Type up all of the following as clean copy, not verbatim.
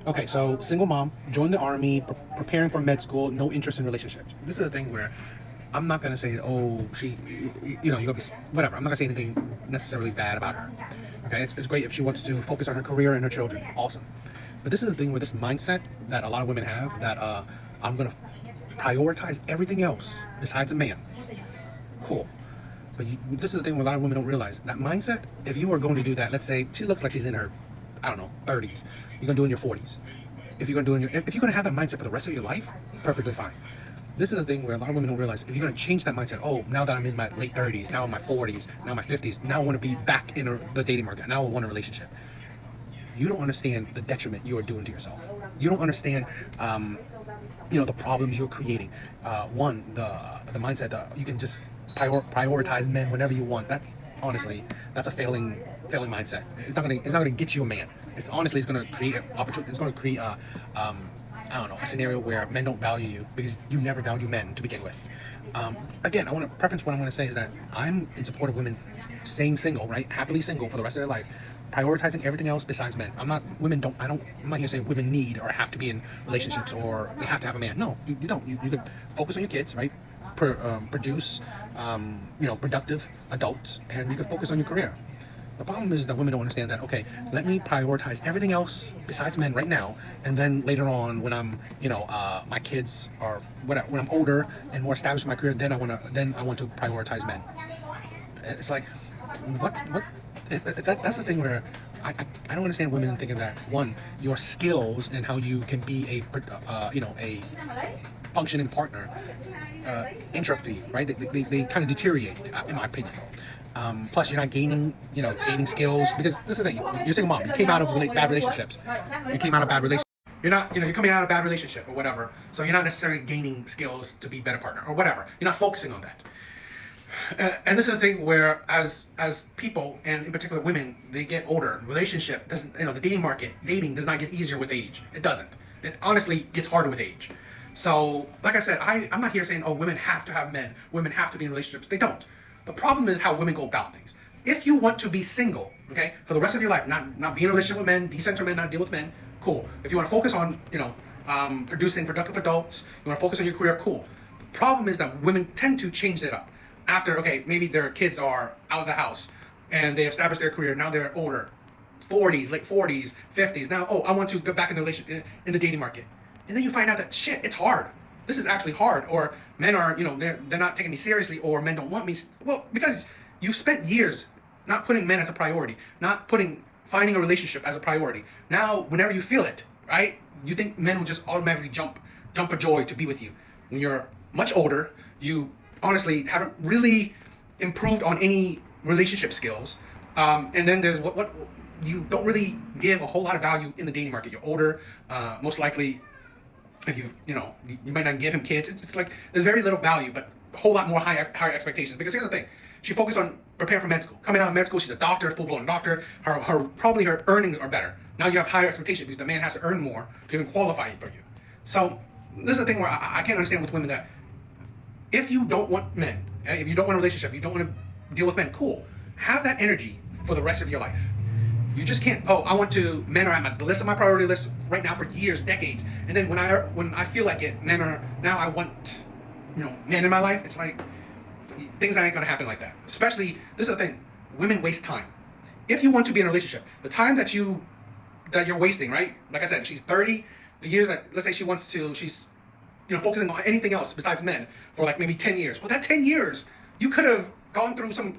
Okay, so single mom, joined the army, preparing for med school, no interest in relationships. This is the thing where I'm not gonna say, oh, you're gonna be whatever. I'm not gonna say anything necessarily bad about her. Okay, it's great if she wants to focus on her career and her children. Awesome. But this is the thing where this mindset that a lot of women have that I'm gonna prioritize everything else besides a man. Cool. But this is the thing where a lot of women don't realize that mindset. If you are going to do that, let's say she looks like she's in her, I don't know, 30s. You're gonna do it in your 40s. If you're gonna have that mindset for the rest of your life, perfectly fine. This is the thing where a lot of women don't realize. If you're gonna change that mindset, oh, now that I'm in my late 30s, now in my 40s, now in my 50s, now I want to be back in the dating market. Now I want a relationship. You don't understand the detriment you are doing to yourself. You don't understand, the problems you're creating. The mindset that you can just prioritize men whenever you want. That's a failing mindset. It's not gonna get you a man. It's gonna create an opportunity. It's gonna create a scenario where men don't value you because you never value men to begin with. Again, I want to preference what I'm going to say is that I'm in support of women staying single, right? Happily single for the rest of their life, prioritizing everything else besides men. I'm not here saying women need or have to be in relationships or they have to have a man. No, you don't. You can focus on your kids, right? Produce, productive adults, and you can focus on your career. The problem is that women don't understand that, okay, let me prioritize everything else besides men right now, and then later on when I'm, my kids are, when I'm older and more established in my career, then I want to prioritize men. It's like, that's the thing where I don't understand women thinking that, one, your skills and how you can be a functioning partner, entropy, right? They kind of deteriorate, in my opinion. Plus, you're not gaining skills because this is the thing. You're a single mom. You came out of bad relationships. You came out of bad relationships. You're not, you're coming out of a bad relationship or whatever. So you're not necessarily gaining skills to be a better partner or whatever. You're not focusing on that. And this is the thing where, as people, and in particular women, they get older. Relationship doesn't, the dating does not get easier with age. It doesn't. It honestly gets harder with age. So, like I said, I'm not here saying, oh, women have to have men. Women have to be in relationships. They don't. The problem is how women go about things. If you want to be single, okay, for the rest of your life, not be in a relationship with men, decenter men, not deal with men, cool. If you want to focus on, producing productive adults, you want to focus on your career, cool. The problem is that women tend to change it up. After, okay, maybe their kids are out of the house and they established their career, now they're older, 40s, late 40s, 50s. Now, oh, I want to go back in the dating market. And then you find out that, shit, it's hard. This is actually hard. Or men are, they're not taking me seriously, or men don't want me. Well, because you've spent years not putting men as a priority, not finding a relationship as a priority. Now, whenever you feel it, right, you think men will just automatically jump for joy to be with you. When you're much older, you honestly haven't really improved on any relationship skills. And then there's what you don't really give a whole lot of value in the dating market. You're older, most likely. If you might not give him kids. It's like there's very little value, but a whole lot more higher expectations. Because here's the thing: she focused on preparing for med school. Coming out of med school, she's a doctor, full-blown doctor. Probably her earnings are better. Now you have higher expectations because the man has to earn more to even qualify for you. So this is the thing where I can't understand with women that if you don't want men, if you don't want a relationship, you don't want to deal with men, cool. Have that energy for the rest of your life. You just can't, men are at the list of my priority list right now for years, decades. And then when I feel like it, I want, men in my life, it's like, things that ain't gonna happen like that. Especially, this is the thing, women waste time. If you want to be in a relationship, the time that you're wasting, right? Like I said, she's 30, the years that, let's say she's, focusing on anything else besides men for like maybe 10 years. Well, that 10 years, you could have gone through some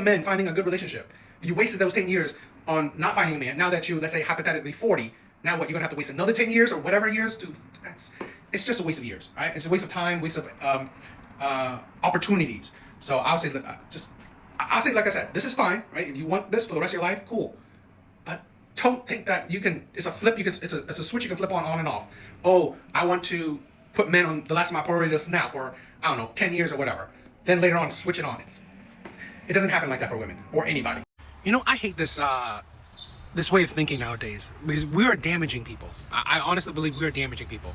men finding a good relationship. You wasted those 10 years on not finding a man. Now that let's say hypothetically 40, now what, you're gonna have to waste another 10 years or whatever years it's just a waste of years, right? It's a waste of time, waste of opportunities. So I would say, I'll say, like I said, this is fine, right? If you want this for the rest of your life, cool. But don't think that it's a switch you can flip on and off. Oh, I want to put men on the last of my priority list now for, 10 years or whatever. Then later on, switch it on. It doesn't happen like that for women or anybody. I hate this way of thinking nowadays because we are damaging people. I honestly believe we are damaging people.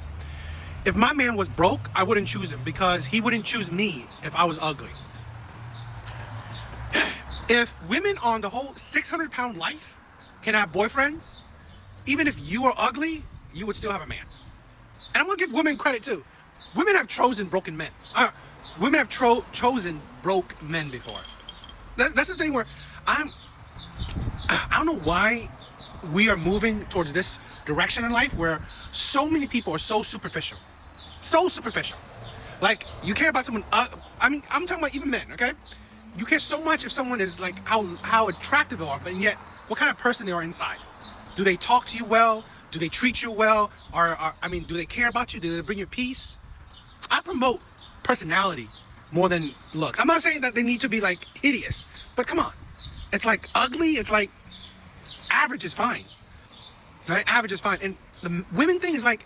If my man was broke, I wouldn't choose him because he wouldn't choose me if I was ugly. If women on the whole 600-pound life can have boyfriends, even if you are ugly, you would still have a man. And I'm gonna give women credit too. Women have chosen broken men. Women have chosen broke men before. That's the thing where I don't know why we are moving towards this direction in life where so many people are so superficial. So superficial. Like, you care about someone, I'm talking about even men, okay? You care so much if someone is like how attractive they are, but yet what kind of person they are inside. Do they talk to you well? Do they treat you well? Do they care about you? Do they bring you peace? I promote personality more than looks. I'm not saying that they need to be like hideous, but come on. It's like ugly, it's like average is fine. Right? Average is fine. And the women thing is like,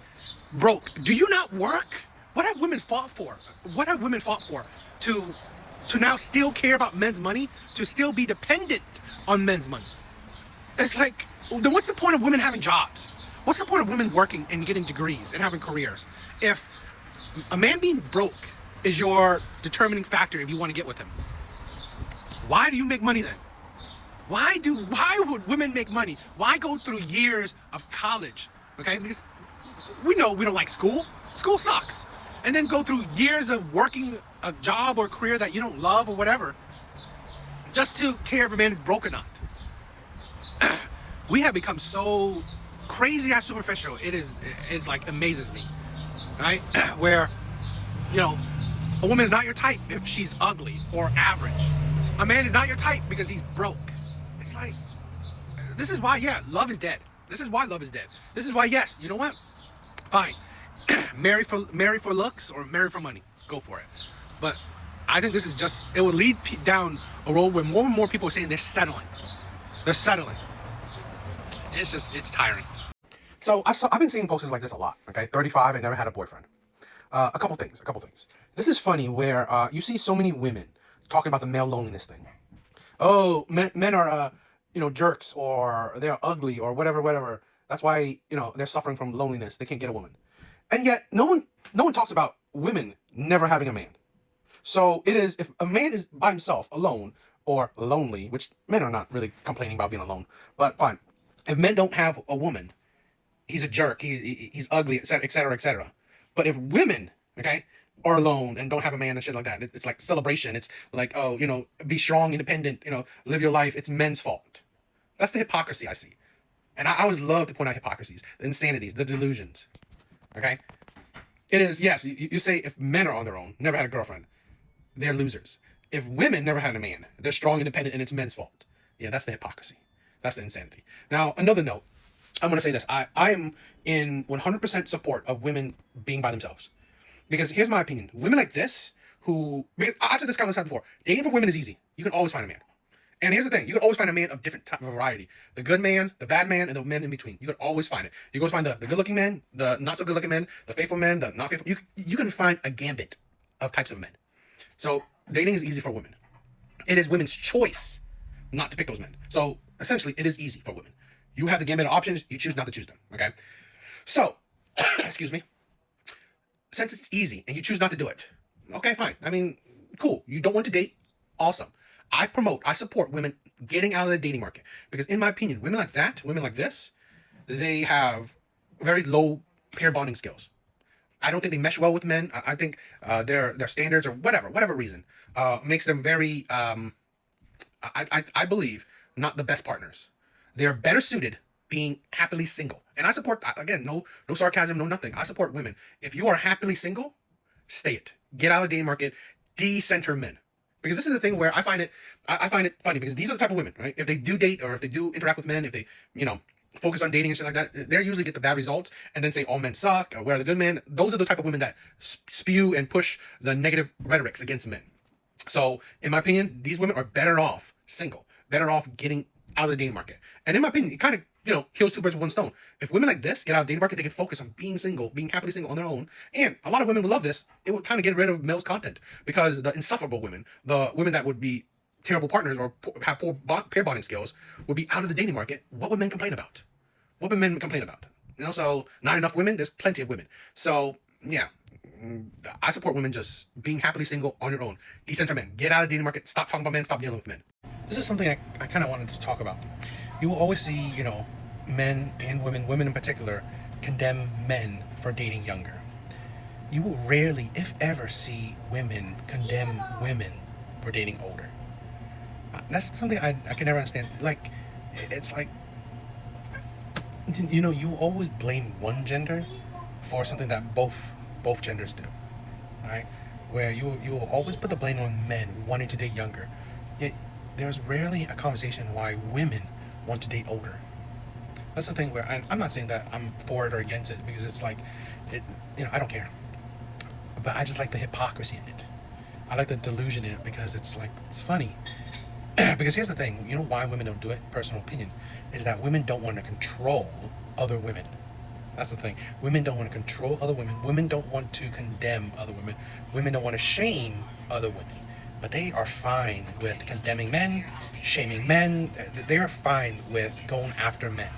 broke. Do you not work? What have women fought for? What have women fought for? To now still care about men's money? To still be dependent on men's money? It's like, then what's the point of women having jobs? What's the point of women working and getting degrees and having careers? If a man being broke is your determining factor if you want to get with him, why do you make money then? Why would women make money? Why go through years of college? Okay, because we know we don't like school. School sucks. And then go through years of working a job or career that you don't love or whatever, just to care if a man is broke or not. We have become so crazy and superficial. It's like amazes me, right? Where, a woman is not your type if she's ugly or average. A man is not your type because he's broke. It's like, this is why, love is dead. This is why love is dead. This is why, yes, you know what? Fine. marry for looks or marry for money. Go for it. But I think this is just, it will lead down a road where more and more people are saying they're settling. They're settling. It's tiring. So I've been seeing posters like this a lot. Okay, 35 and never had a boyfriend. A couple things. This is funny where you see so many women talking about the male loneliness thing. Oh, men are jerks, or they're ugly, or whatever. That's why they're suffering from loneliness. They can't get a woman, and yet no one talks about women never having a man. So it is, if a man is by himself, alone, or lonely, which men are not really complaining about being alone, but fine. If men don't have a woman, he's a jerk, he's ugly, etc. But if women, okay, are alone and don't have a man and shit like that, it's like celebration. It's like, oh, be strong, independent, live your life. It's men's fault. That's the hypocrisy I see. And I always love to point out hypocrisies, the insanities, the delusions. Okay? It is, yes, you say if men are on their own, never had a girlfriend, they're losers. If women never had a man, they're strong, independent, and it's men's fault. Yeah, that's the hypocrisy. That's the insanity. Now, another note. I'm going to say this. I am in 100% support of women being by themselves. Because here's my opinion. Women like this, because I've said this countless times before, dating for women is easy. You can always find a man. And here's the thing. You can always find a man of different type of variety. The good man, the bad man, and the men in between. You can always find it. You can always find the good-looking men, the not-so-good-looking men, the faithful men, the not faithful. You can find a gambit of types of men. So dating is easy for women. It is women's choice not to pick those men. So essentially, it is easy for women. You have the gambit of options. You choose not to choose them. Okay? So, excuse me. Since it's easy and you choose not to do it, okay, fine. I mean, cool. You don't want to date? Awesome. I support women getting out of the dating market. Because in my opinion, women like that, women like this, they have very low pair bonding skills. I don't think they mesh well with men. I think their standards or whatever reason, makes them very, I believe, not the best partners. They're better suited being happily single. And I support, again, no sarcasm, no nothing. I support women. If you are happily single, stay it. Get out of the dating market. De-center men. Because this is the thing where I find it funny, because these are the type of women, right? If they do date, or if they do interact with men, if they, focus on dating and shit like that, they usually get the bad results and then say all men suck, or where are the good men. Those are the type of women that spew and push the negative rhetorics against men. So, in my opinion, these women are better off single, better off getting out of the dating market. And in my opinion, it kind of, kills two birds with one stone. If women like this get out of the dating market, they can focus on being single, being happily single on their own. And a lot of women would love this. It would kind of get rid of male's content, because the insufferable women, the women that would be terrible partners or have poor pair bonding skills, would be out of the dating market. What would men complain about? What would men complain about? So not enough women. There's plenty of women. So yeah, I support women just being happily single on your own. Decenter men. Get out of the dating market. Stop talking about men. Stop dealing with men. This is something I kind of wanted to talk about. You will always see, men and women in particular, condemn men for dating younger. You will rarely, if ever, see women condemn women for dating older. That's something I can never understand. Like, it's like, you always blame one gender for something that both genders do, right? Where you will always put the blame on men wanting to date younger, yet there's rarely a conversation why women want to date older. That's the thing where I'm not saying that I'm for it or against it, because it's like, I don't care. But I just like the hypocrisy in it. I like the delusion in it, because it's like, it's funny. Because here's the thing, you know why women don't do it? Personal opinion is that women don't want to control other women. That's the thing. Women don't want to control other women. Women don't want to condemn other women. Women don't want to shame other women. But they are fine with condemning men, shaming men. They are fine with going after men.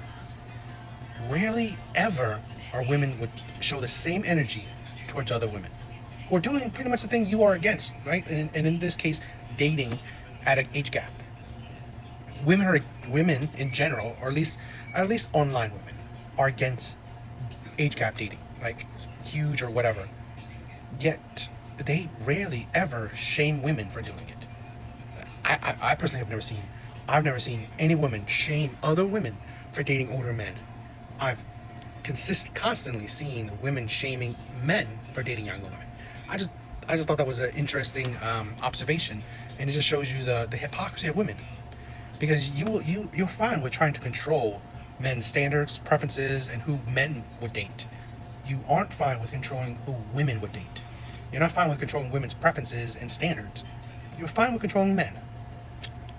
Rarely ever are women would show the same energy towards other women, or doing pretty much the thing you are against, right? And in this case, dating at an age gap. Women in general, or at least online women, are against age gap dating, like huge or whatever. Yet they rarely ever shame women for doing it. I personally I've never seen any woman shame other women for dating older men. I've constantly seen women shaming men for dating younger women. I just thought that was an interesting observation, and it just shows you the hypocrisy of women. Because you're fine with trying to control men's standards, preferences, and who men would date. You aren't fine with controlling who women would date. You're not fine with controlling women's preferences and standards. You're fine with controlling men.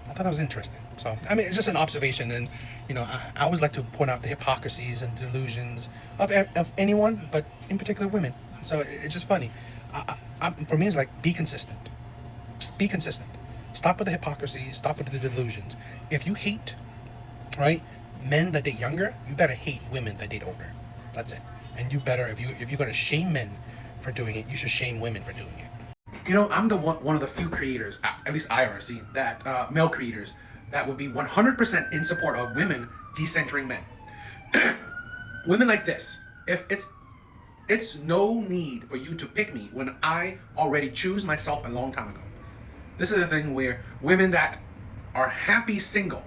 I thought that was interesting. So, I mean, it's just an observation, and I always like to point out the hypocrisies and delusions of anyone, but in particular women. So it's just funny. For me, it's like, be consistent. Just be consistent. Stop with the hypocrisy. Stop with the delusions. If you hate, right, men that date younger, you better hate women that date older. That's it. And you better, if you're gonna shame men for doing it, you should shame women for doing it. I'm the one of the few creators, at least I ever seen, that male creators that would be 100% in support of women decentering men. Women like this. If it's no need for you to pick me when I already choose myself a long time ago. This is the thing where women that are happy single,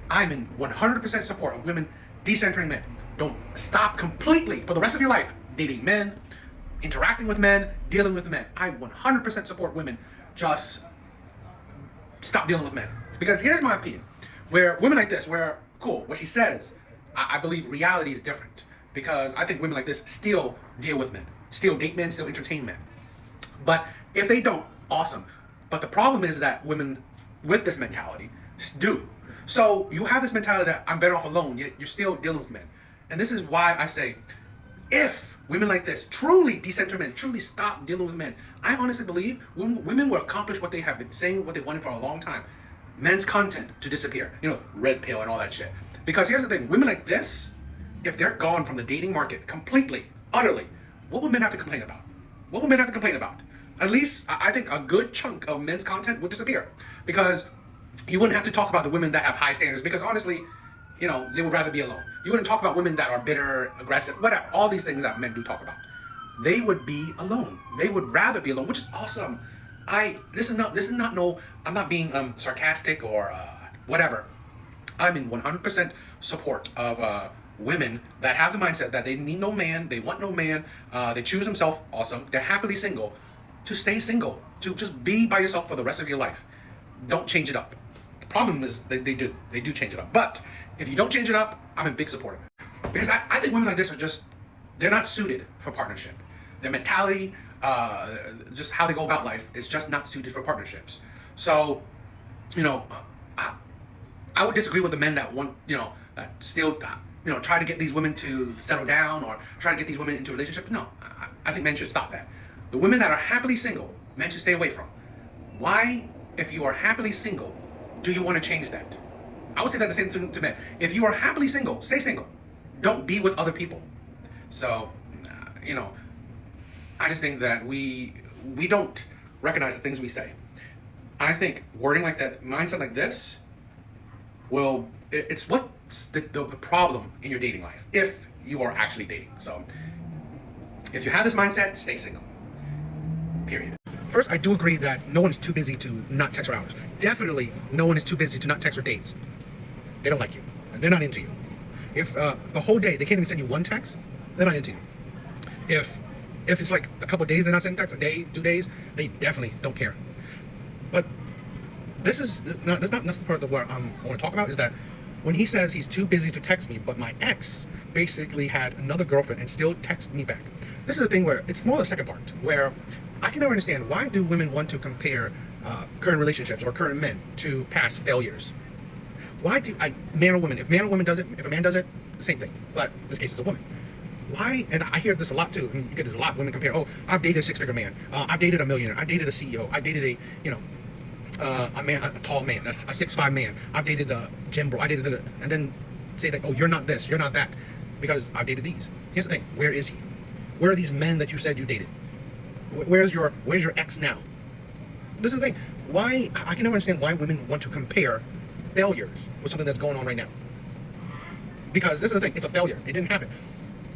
I'm in 100% support of women decentering men. Don't stop completely for the rest of your life dating men, interacting with men, dealing with men. I 100% support women. Just stop dealing with men. Because here's my opinion. Where women like this, cool, what she says, I believe reality is different. Because I think women like this still deal with men. Still date men, still entertain men. But if they don't, awesome. But the problem is that women with this mentality do. So you have this mentality that I'm better off alone, yet you're still dealing with men. And this is why I say, if women like this truly decenter men, truly stop dealing with men, I honestly believe women will accomplish what they have been saying, what they wanted for a long time. Men's content to disappear. Redpill and all that shit. Because here's the thing, women like this, if they're gone from the dating market completely, utterly, what would men have to complain about? What would men have to complain about? At least, I think a good chunk of men's content would disappear. Because you wouldn't have to talk about the women that have high standards, because honestly, they would rather be alone. You wouldn't talk about women that are bitter, aggressive, whatever, all these things that men do talk about. They would be alone. They would rather be alone, which is awesome. This is not no, I'm not being sarcastic or whatever. I'm in 100% support of women that have the mindset that they need no man, they want no man, they choose themselves, awesome, they're happily single, to stay single, to just be by yourself for the rest of your life. Don't change it up. The problem is they do change it up. But if you don't change it up, I'm in big support of it. Because I think women like this they're not suited for partnership. Their mentality, just how they go about life is just not suited for partnerships. So, I would disagree with the men that want, that still, try to get these women to settle down or try to get these women into a relationship. No, I think men should stop that. The women that are happily single, men should stay away from. Why, if you are happily single, do you want to change that? I would say that the same thing to men. If you are happily single, stay single. Don't be with other people. So, I just think that we don't recognize the things we say. I think wording like that, mindset like this, will it's what's the problem in your dating life if you are actually dating. So if you have this mindset, stay single. Period. First, I do agree that no one is too busy to not text for hours. Definitely, no one is too busy to not text for days. They don't like you. They're not into you. If the whole day they can't even send you one text, they're not into you. If it's like a couple of days they're not sending text, a day, 2 days, they definitely don't care. But that's not the part of what I want to talk about, is that when he says he's too busy to text me, but my ex basically had another girlfriend and still texts me back. This is the thing where it's more the second part, where I can never understand, why do women want to compare current relationships or current men to past failures? Why do man or woman? If man or woman does it, if a man does it, same thing. But in this case, it's a woman. Why? And I hear this a lot too. And you get this a lot. Women compare. Oh, I've dated a six-figure man. I've dated a millionaire. I dated a CEO. I dated a man, a tall man. That's a 6'5" man. I've dated the gym bro. I dated and then say that, oh, you're not this, you're not that, because I've dated these. Here's the thing. Where is he? Where are these men that you said you dated? Where's your ex now? This is the thing. Why? I can never understand why women want to compare failures with something that's going on right now. Because this is the thing, it's a failure. It didn't happen.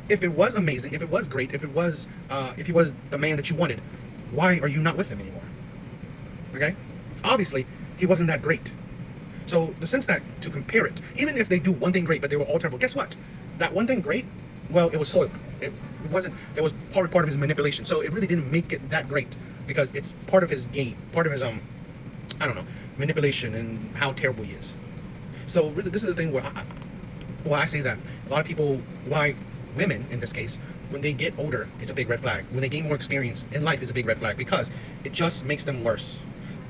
If it was amazing, if it was great, if he was the man that you wanted, why are you not with him anymore? Okay? Obviously, he wasn't that great. So the sense that to compare it, even if they do one thing great, but they were all terrible, guess what? That one thing great, well, it was soiled. It was part of his manipulation. So it really didn't make it that great, because it's part of his game, part of his I don't know, manipulation and how terrible he is. So really, this is the thing where I say that a lot of people, why women in this case, when they get older, it's a big red flag. When they gain more experience in life, it's a big red flag, because it just makes them worse.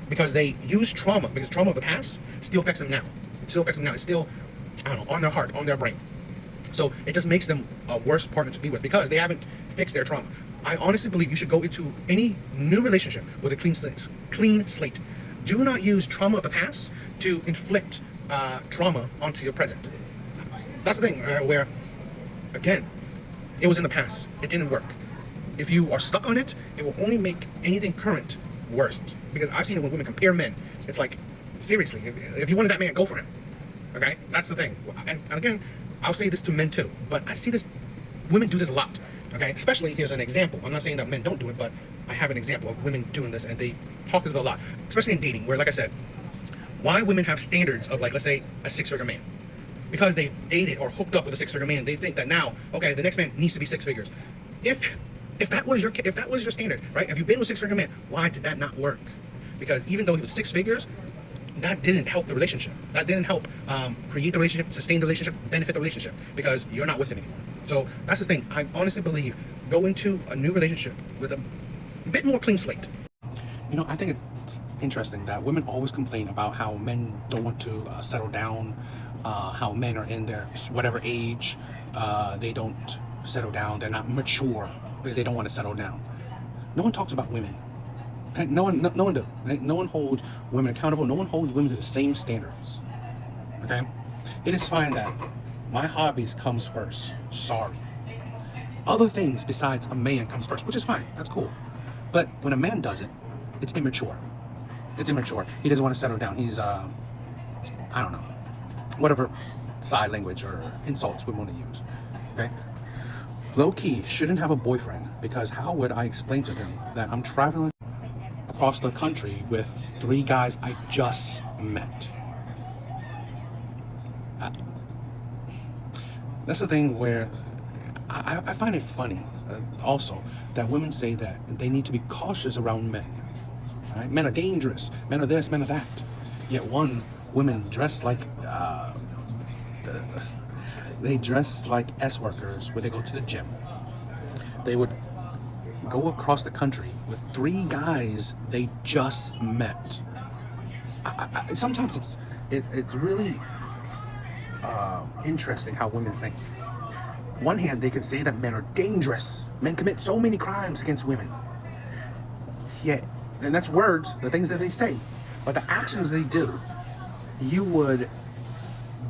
Because they use trauma, because trauma of the past still affects them now. It's still, I don't know, on their heart, on their brain. So it just makes them a worse partner to be with, because they haven't fixed their trauma. I honestly believe you should go into any new relationship with a clean slate. Do not use trauma of the past to inflict trauma onto your present. That's the thing, where, again, it was in the past. It didn't work. If you are stuck on it, it will only make anything current worse. Because I've seen it when women compare men. It's like, seriously, if you wanted that man, go for him. Okay? That's the thing. And again, I'll say this to men too, but I see this, women do this a lot. Okay? Especially, here's an example. I'm not saying that men don't do it, but I have an example of women doing this, and they talk about it a lot. Especially in dating, where, like I said, why women have standards of, like, let's say, a six-figure man. Because they dated or hooked up with a six-figure man, they think that now, okay, the next man needs to be six figures. If that was your standard, right? If you've been with a six-figure man, why did that not work? Because even though he was six figures, that didn't help the relationship. That didn't help create the relationship, sustain the relationship, benefit the relationship, because you're not with him anymore. So that's the thing. I honestly believe, go into a new relationship with a bit more clean slate. You know, I think it's interesting that women always complain about how men don't want to settle down, how men are in their whatever age, they don't settle down, they're not mature because they don't want to settle down. No one talks about women. No one does. No one holds women accountable. No one holds women to the same standards. Okay? It is fine that my hobbies comes first. Sorry. Other things besides a man comes first, which is fine. That's cool. But when a man does it, it's immature. It's immature. He doesn't want to settle down. He's, I don't know, whatever side language or insults we want to use. Okay? Low-key shouldn't have a boyfriend, because how would I explain to them that I'm traveling across the country with 3 guys I just met? That's the thing where I find it funny also that women say that they need to be cautious around men. Right? Men are dangerous. Men are this, men are that. Yet women dress like they dress like S-workers when they go to the gym. They would go across the country with 3 guys they just met. Sometimes it's really interesting how women think. One hand, they can say that men are dangerous. Men commit so many crimes against women. Yeah, and that's words, the things that they say. But the actions they do, you would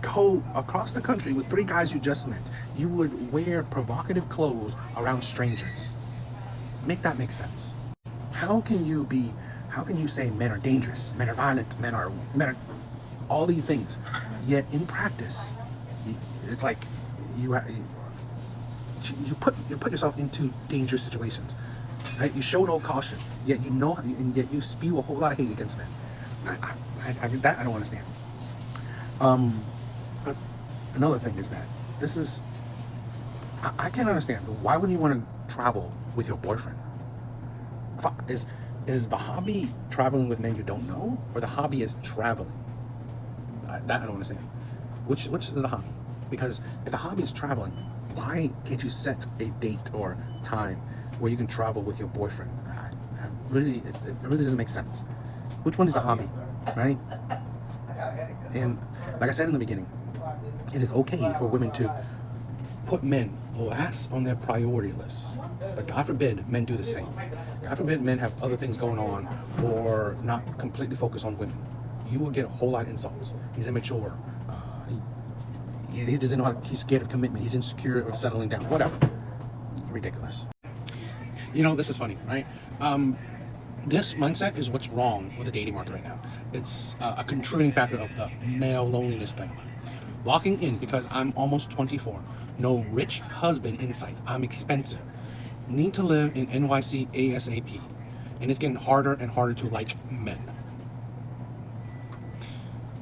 go across the country with 3 guys you just met. You would wear provocative clothes around strangers. Make that make sense. How can you say men are dangerous, men are violent, men are all these things. Yet in practice, it's like you put yourself into dangerous situations. Right? You show no caution, yet and yet you spew a whole lot of hate against men. That I don't understand. But another thing is that this is, I can't understand. Why wouldn't you want to travel with your boyfriend? Is the hobby traveling with men you don't know, or the hobby is traveling? That I don't understand. Which is the hobby? Because if the hobby is traveling, why can't you set a date or time where you can travel with your boyfriend? It really doesn't make sense. Which one is the hobby, right? And like I said in the beginning, it is okay for women to put men last on their priority list. But God forbid men do the same. God forbid men have other things going on or not completely focus on women. You will get a whole lot of insults. He's immature. He doesn't know how, he's scared of commitment. He's insecure of settling down. Whatever. Ridiculous. You know, this is funny, right? This mindset is what's wrong with the dating market right now. It's a contributing factor of the male loneliness thing. Locking in because I'm almost 24. No rich husband in sight. I'm expensive. Need to live in NYC ASAP. And it's getting harder and harder to like men.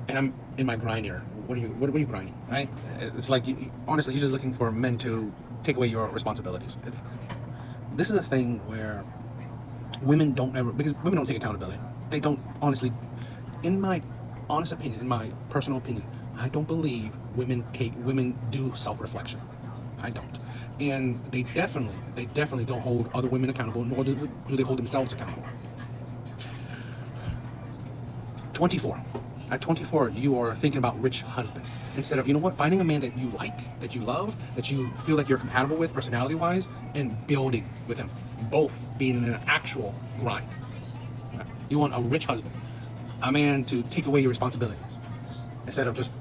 And I'm in my grind era. What are you grinding, right? It's like, honestly, you're just looking for men to take away your responsibilities. This is a thing where women don't ever, because women don't take accountability. They don't, honestly, in my honest opinion, in my personal opinion, I don't believe women do self-reflection. I don't. And they definitely don't hold other women accountable, nor do they hold themselves accountable. 24. At 24, you are thinking about rich husband. Instead of, you know what, finding a man that you like, that you love, that you feel like you're compatible with personality-wise, and building with him. Both being in an actual grind. You want a rich husband. A man to take away your responsibilities. Instead of just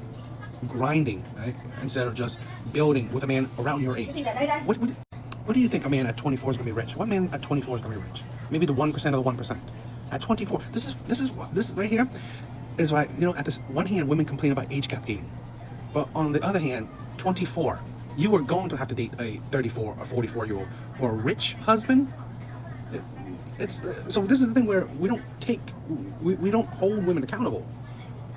grinding, right? Instead of just building with a man around your age. What do you think a man at 24 is going to be rich? What man at 24 is going to be rich? Maybe the 1% of the 1%. At 24, this is right here. Is why, you know, at this one hand, women complain about age gap dating, but on the other hand, 24, you are going to have to date a 34 or 44-year-old for a rich husband. So this is the thing where we don't hold women accountable.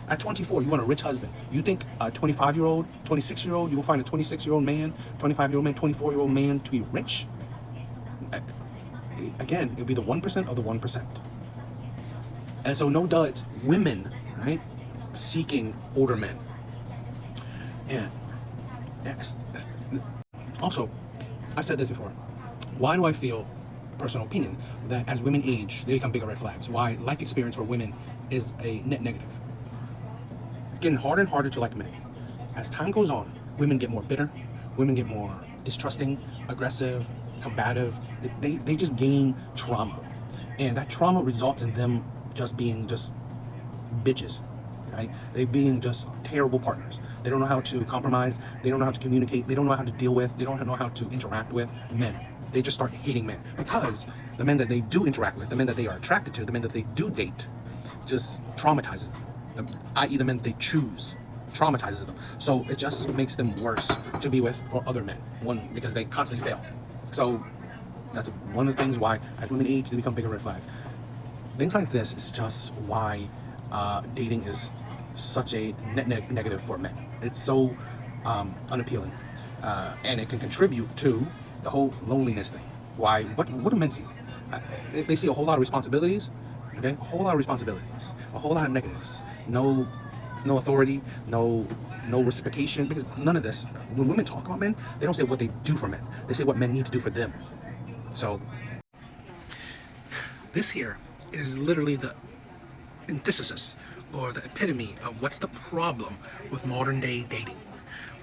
At 24, you want a rich husband. You think a 25-year-old, 26-year-old, you will find a 26-year-old man, 25-year-old man, 24-year-old man to be rich? Again, it'll be the 1% of the 1%. And so no duh, it's women, right, seeking older men. And also, I said this before. Why do I feel, personal opinion, that as women age, they become bigger red flags? Why life experience for women is a net negative. It's getting harder and harder to like men. As time goes on, women get more bitter. Women get more distrusting, aggressive, combative. They just gain trauma. And that trauma results in them just being bitches, right? They being just terrible partners. They don't know how to compromise. They don't know how to communicate. They don't know how to deal with. They don't know how to interact with men. They just start hating men because the men that they do interact with, the men that they are attracted to, the men that they do date, just traumatizes them. I.e., the men that they choose traumatizes them. So it just makes them worse to be with for other men. One, because they constantly fail. So that's one of the things why, as women age, they become bigger red flags. Things like this is just why dating is such a net negative for men. It's so unappealing, and it can contribute to the whole loneliness thing. Why? What do men see? They see a whole lot of responsibilities. Okay, a whole lot of responsibilities, a whole lot of negatives. No authority, no reciprocation. Because none of this. When women talk about men, they don't say what they do for men. They say what men need to do for them. So this here is literally the antithesis or the epitome of what's the problem with modern day dating.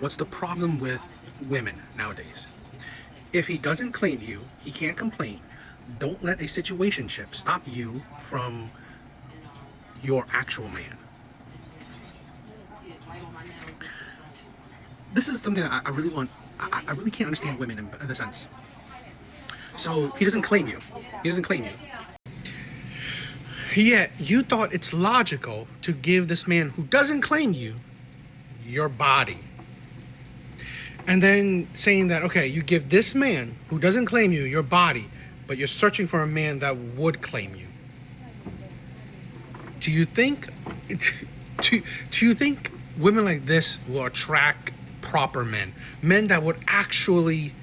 What's the problem with women nowadays? If he doesn't claim you, he can't complain. Don't let a situationship stop you from your actual man. This is something that I really want. I really can't understand women in the sense. So he doesn't claim you. He doesn't claim you. Yet you thought it's logical to give this man who doesn't claim you your body. And then saying that, okay, you give this man who doesn't claim you your body, but you're searching for a man that would claim you. Do you think women like this will attract proper men? Men that would actually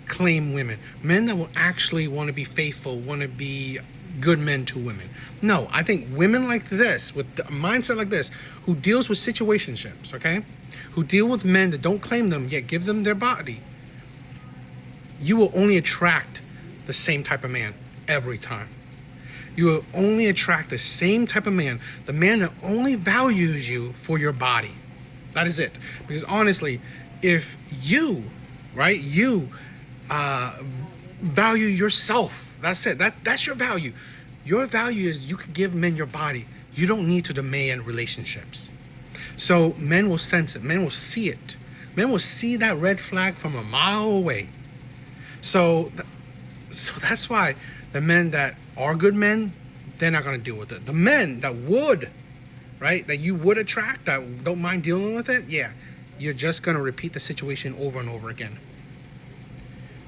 claim women. Men that will actually want to be faithful, want to be good men to women. No, I think women like this, with a mindset like this, who deals with situationships, okay? Who deal with men that don't claim them, yet give them their body, you will only attract the same type of man every time. You will only attract the same type of man, the man that only values you for your body. That is it. Because honestly, if you, right, value yourself, that's it. That's your value. Your value is you can give men your body. You don't need to demand relationships. So men will sense it. Men will see it. Men will see that red flag from a mile away. So that's why the men that are good men, they're not going to deal with it. The men that would, right, that you would attract, that don't mind dealing with it, yeah, you're just going to repeat the situation over and over again.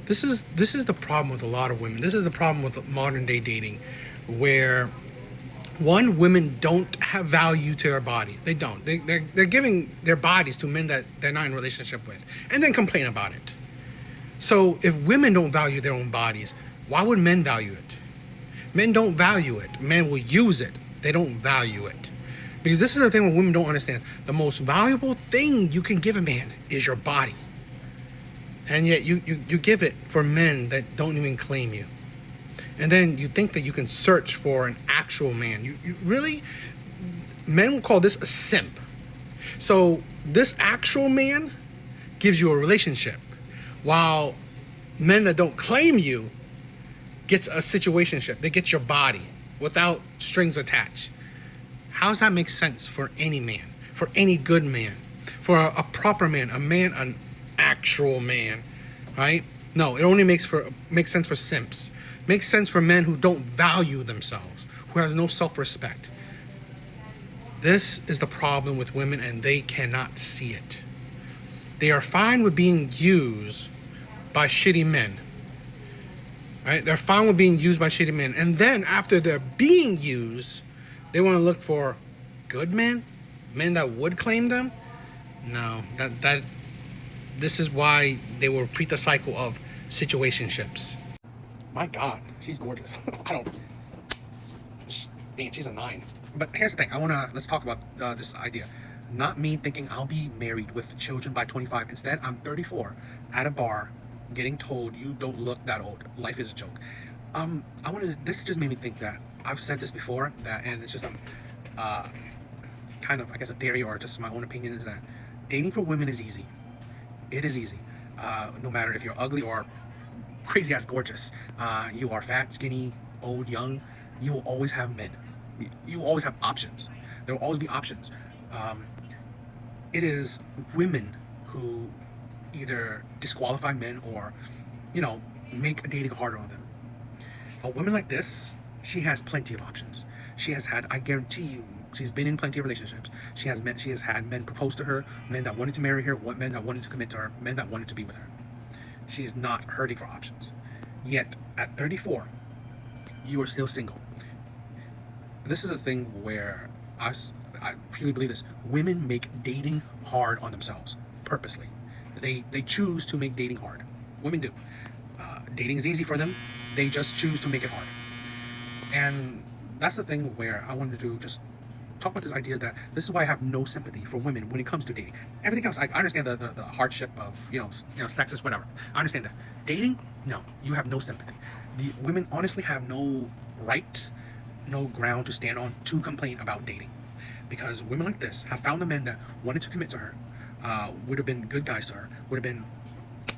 This is the problem with a lot of women. This is the problem with modern day dating, where one, women don't have value to their body. They don't. They're giving their bodies to men that they're not in a relationship with, and then complain about it. So if women don't value their own bodies, why would men value it? Men don't value it. Men will use it. They don't value it. Because this is the thing what women don't understand. The most valuable thing you can give a man is your body. And yet you give it for men that don't even claim you. And then you think that you can search for an actual man. You really, men will call this a simp. So this actual man gives you a relationship, while men that don't claim you gets a situationship. They get your body without strings attached. How does that make sense for any man, for any good man, for a proper man, an actual man, right? No, it only makes sense for simps. Makes sense for men who don't value themselves, who has no self-respect. This is the problem with women, and they cannot see it. They are fine with being used by shitty men. Right? They're fine with being used by shitty men. And then after they're being used, they want to look for good men, men that would claim them. No, this is why they will repeat the cycle of situationships. My God, she's gorgeous. Man, she's a 9. But here's the thing. let's talk about this idea. Not me thinking I'll be married with children by 25. Instead, I'm 34 at a bar getting told you don't look that old. Life is a joke. This just made me think that I've said this before, and it's just kind of, I guess, a theory or just my own opinion, is that dating for women is easy. It is easy. No matter if you're ugly or crazy ass gorgeous, you are fat, skinny, old, young, you will always have men. You will always have options. There will always be options. It is women who either disqualify men or, make dating harder on them. A woman like this, she has plenty of options. She has had, I guarantee you, she's been in plenty of relationships. She has had men propose to her, men that wanted to marry her, men that wanted to commit to her, men that wanted to be with her. She is not hurting for options. Yet, at 34, you are still single. This is a thing where I really believe this. Women make dating hard on themselves, purposely. They choose to make dating hard. Women do. Dating is easy for them. They just choose to make it hard. And that's the thing where I wanted to just talk about this idea that this is why I have no sympathy for women when it comes to dating. Everything else, I understand the hardship of, sexist, whatever. I understand that. Dating, no, you have no sympathy. The women honestly have no right, no ground to stand on to complain about dating. Because women like this have found the men that wanted to commit to her, would have been good guys to her, would have been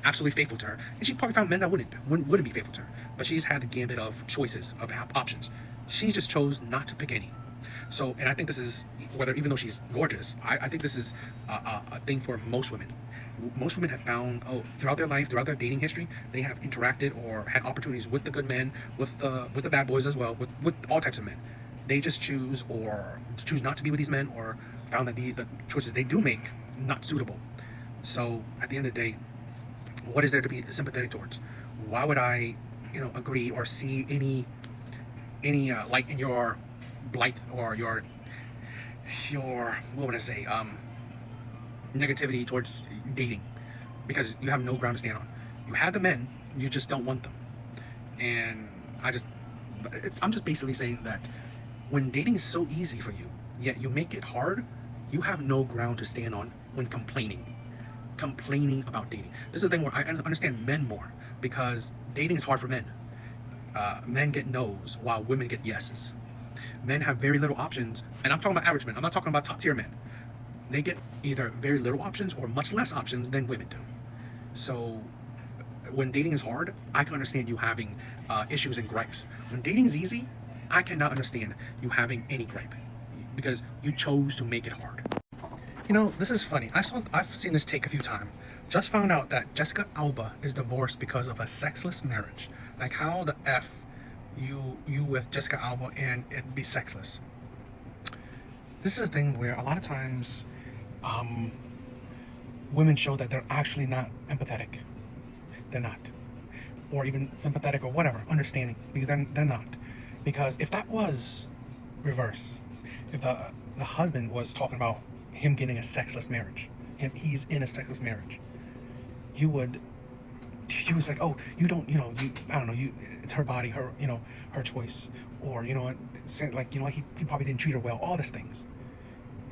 absolutely faithful to her, and she probably found men that wouldn't be faithful to her. But she's had the gambit of choices, of options. She just chose not to pick any. So, and I think this is, even though she's gorgeous, I think this is a thing for most women. Most women have found, throughout their life, throughout their dating history, they have interacted or had opportunities with the good men, with the bad boys as well, with all types of men. they just choose not to be with these men, or found that the choices they do make not suitable. So at the end of the day, what is there to be sympathetic towards? Why would I, agree or see any light in your blight, or your what would I say, negativity towards dating? Because you have no ground to stand on. You have the men, you just don't want them. And I'm just basically saying that when dating is so easy for you, yet you make it hard, you have no ground to stand on when complaining about dating. This is the thing where I understand men more, because dating is hard for men. Men get no's while women get yeses. Men have very little options, and I'm talking about average men. I'm not talking about top tier men. They get either very little options or much less options than women do. So when dating is hard, I can understand you having issues and gripes. When dating is easy, I cannot understand you having any gripe, because you chose to make it hard. This is funny. I've seen this take a few times. Just found out that Jessica Alba is divorced because of a sexless marriage. Like, how the F you with Jessica Alba and it be sexless? This is a thing where a lot of times women show that they're actually not empathetic. They're not. Or even sympathetic or whatever, understanding, because they're not. Because if that was reverse, if the husband was talking about him getting a sexless marriage, he's in a sexless marriage, you was like, oh, you don't, I don't know, it's her body, her choice, or he probably didn't treat her well, all these things.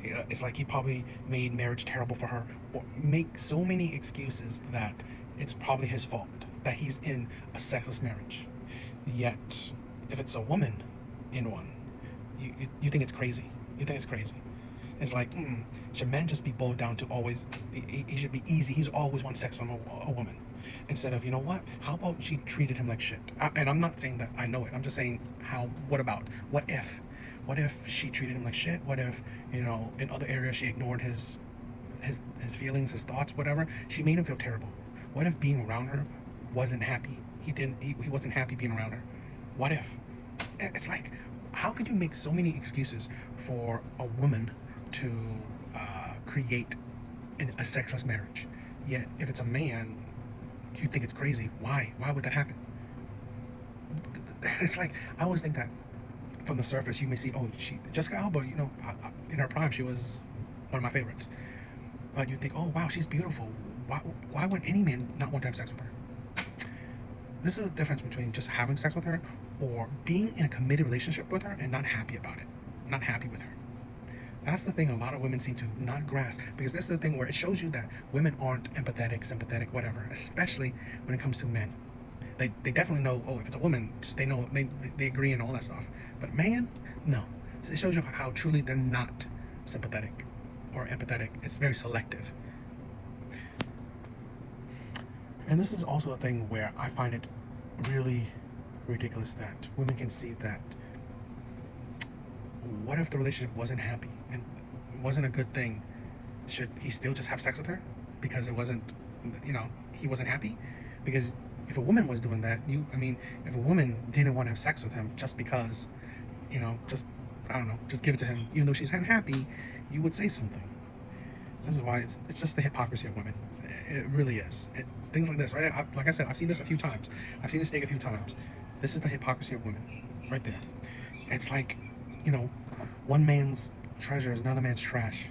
It's like he probably made marriage terrible for her, or make so many excuses that it's probably his fault that he's in a sexless marriage. Yet, if it's a woman in one, you think it's crazy. You think it's crazy. It's like, should men just be boiled down to always, he should be easy. He's always want sex from a woman. Instead of, how about she treated him like shit? And I'm not saying that I know it. I'm just saying what if she treated him like shit? What if, in other areas she ignored his feelings, his thoughts, whatever? She made him feel terrible. What if being around her wasn't happy? He wasn't happy being around her. What if? It's like, how could you make so many excuses for a woman to create a sexless marriage? Yet, if it's a man, you think it's crazy. Why? Why would that happen? It's like, I always think that from the surface, you may see, Jessica Alba, in her prime, she was one of my favorites. But you think, oh, wow, she's beautiful. Why would any man not want to have sex with her? This is the difference between just having sex with her or being in a committed relationship with her and not happy about it. Not happy with her. That's the thing a lot of women seem to not grasp, because this is the thing where it shows you that women aren't empathetic, sympathetic, whatever, especially when it comes to men. They definitely know, if it's a woman, they know, they agree and all that stuff. But man, no. So it shows you how truly they're not sympathetic or empathetic. It's very selective. And this is also a thing where I find it really ridiculous that women can see that, what if the relationship wasn't happy and wasn't a good thing? Should he still just have sex with her because it wasn't, he wasn't happy? Because if a woman was doing that, if a woman didn't want to have sex with him just because, just give it to him, even though she's unhappy, you would say something. This is why it's just the hypocrisy of women. It really is. Things like this, right? Like I said, I've seen this a few times. I've seen this take a few times. This is the hypocrisy of women, right there. It's like, one man's treasure is another man's trash.